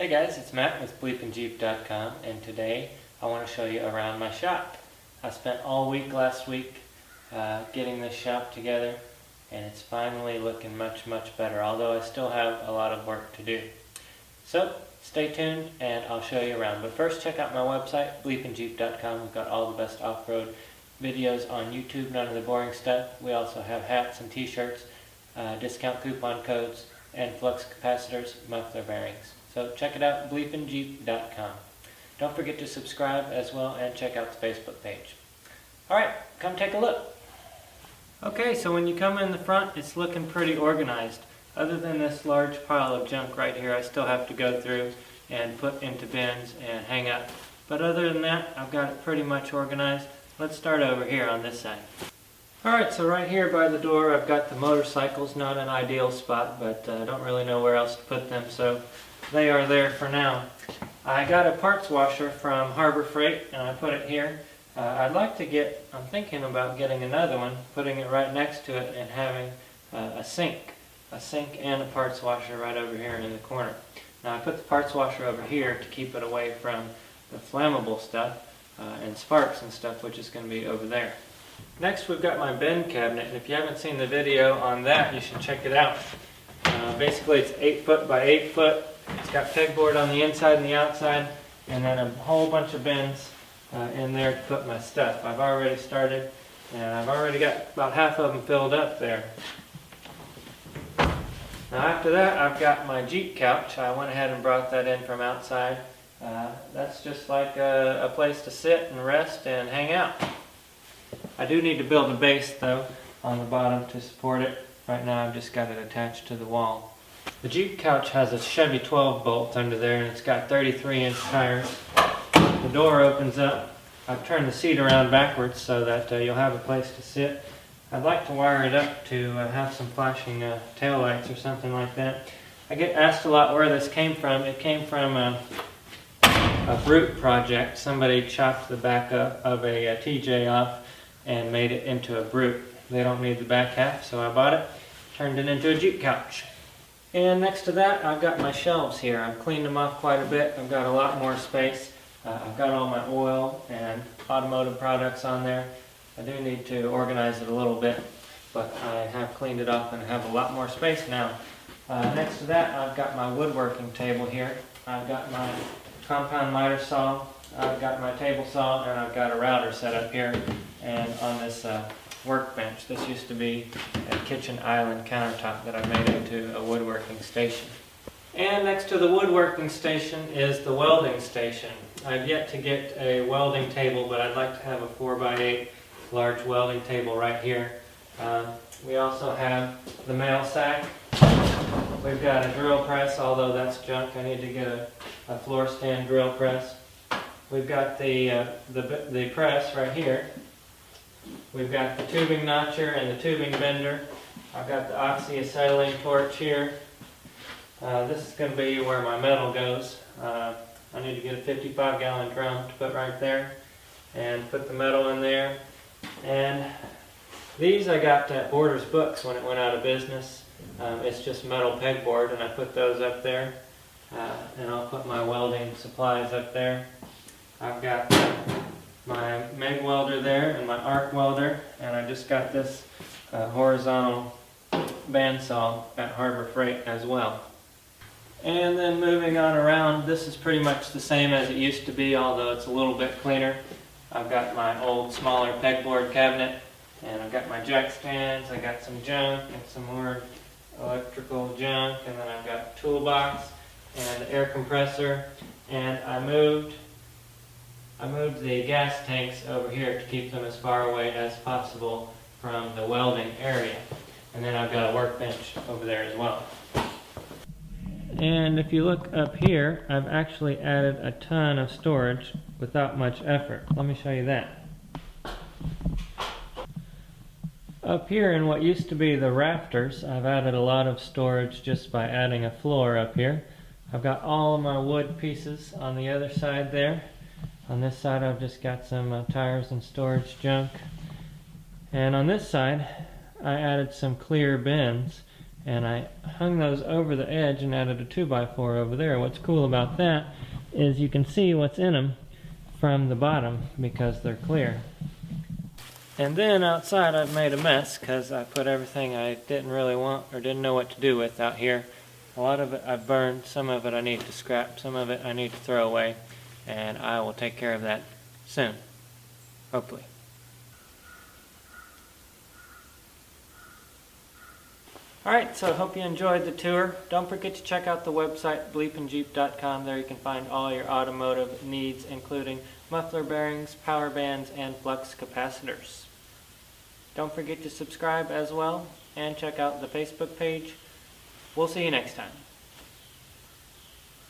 Hey guys, it's Matt with BleepinJeep.com, and today I want to show you around my shop. I spent all week last week getting this shop together, and it's finally looking much better, although I still have a lot of work to do. So stay tuned and I'll show you around. But first, check out my website, BleepinJeep.com. We've got all the best off-road videos on YouTube, none of the boring stuff. We also have hats and t-shirts, discount coupon codes, and flux capacitors, muffler bearings. So check it out, BleepinJeep.com. Don't forget to subscribe as well and check out the Facebook page. Alright, come take a look. Okay, so when you come in the front, it's looking pretty organized. Other than this large pile of junk right here, I still have to go through and put into bins and hang up. But other than that, I've got it pretty much organized. Let's start over here on this side. Alright, so right here by the door I've got the motorcycles. Not an ideal spot, but I don't really know where else to put them, so they are there for now. I got a parts washer from Harbor Freight and I put it here. I'm thinking about getting another one, putting it right next to it and having a sink and a parts washer right over here in the corner. Now I put the parts washer over here to keep it away from the flammable stuff and sparks and stuff, which is going to be over there. Next we've got my bin cabinet, and if you haven't seen the video on that, you should check it out. Basically it's 8 foot by 8 foot. It's got pegboard on the inside and the outside, and then a whole bunch of bins in there to put my stuff. I've already started, and I've already got about half of them filled up there. Now after that, I've got my Jeep couch. I went ahead and brought that in from outside. That's just like a place to sit and rest and hang out. I do need to build a base though on the bottom to support it. Right now I've just got it attached to the wall. The Jeep couch has a Chevy 12 bolt under there, and it's got 33-inch tires. The door opens up. I've turned the seat around backwards so that you'll have a place to sit. I'd like to wire it up to have some flashing tail lights or something like that. I get asked a lot where this came from. It came from a brute project. Somebody chopped the back of a TJ off and made it into a brute. They don't need the back half, so I bought it, turned it into a Jeep couch. And next to that, I've got my shelves here. I've cleaned them off quite a bit. I've got a lot more space. I've got all my oil and automotive products on there. I do need to organize it a little bit, but I have cleaned it off and have a lot more space now. Next to that, I've got my woodworking table here. I've got my compound miter saw, I've got my table saw, and I've got a router set up here and on this workbench. This used to be a kitchen island countertop that I made into a woodworking station. And next to the woodworking station is the welding station. I've yet to get a welding table, but I'd like to have a 4x8 large welding table right here. We also have the mail sack. We've got a drill press, although that's junk. I need to get a floor stand drill press. We've got the press right here. We've got the tubing notcher and the tubing bender. I've got the oxyacetylene torch here. This is going to be where my metal goes. I need to get a 55-gallon drum to put right there and put the metal in there. And these I got at Borders Books when it went out of business. It's just metal pegboard, and I put those up there. And I'll put my welding supplies up there. I've got my MIG welder there and my arc welder, and I just got this horizontal bandsaw at Harbor Freight as well. And then moving on around, this is pretty much the same as it used to be, although it's a little bit cleaner. I've got my old smaller pegboard cabinet, and I've got my jack stands, I got some junk and some more electrical junk, and then I've got a toolbox and an air compressor, and I moved the gas tanks over here to keep them as far away as possible from the welding area. And then I've got a workbench over there as well. And if you look up here, I've actually added a ton of storage without much effort. Let me show you that. Up here in what used to be the rafters, I've added a lot of storage just by adding a floor up here. I've got all of my wood pieces on the other side there. On this side I've just got some tires and storage junk. And on this side I added some clear bins and I hung those over the edge and added a 2x4 over there. What's cool about that is you can see what's in them from the bottom because they're clear. And then outside I've made a mess because I put everything I didn't really want or didn't know what to do with out here. A lot of it I've burned, some of it I need to scrap, some of it I need to throw away, and I will take care of that soon, hopefully. Alright, so I hope you enjoyed the tour. Don't forget to check out the website BleepinJeep.com. There you can find all your automotive needs, including muffler bearings, power bands, and flux capacitors. Don't forget to subscribe as well, and check out the Facebook page. We'll see you next time.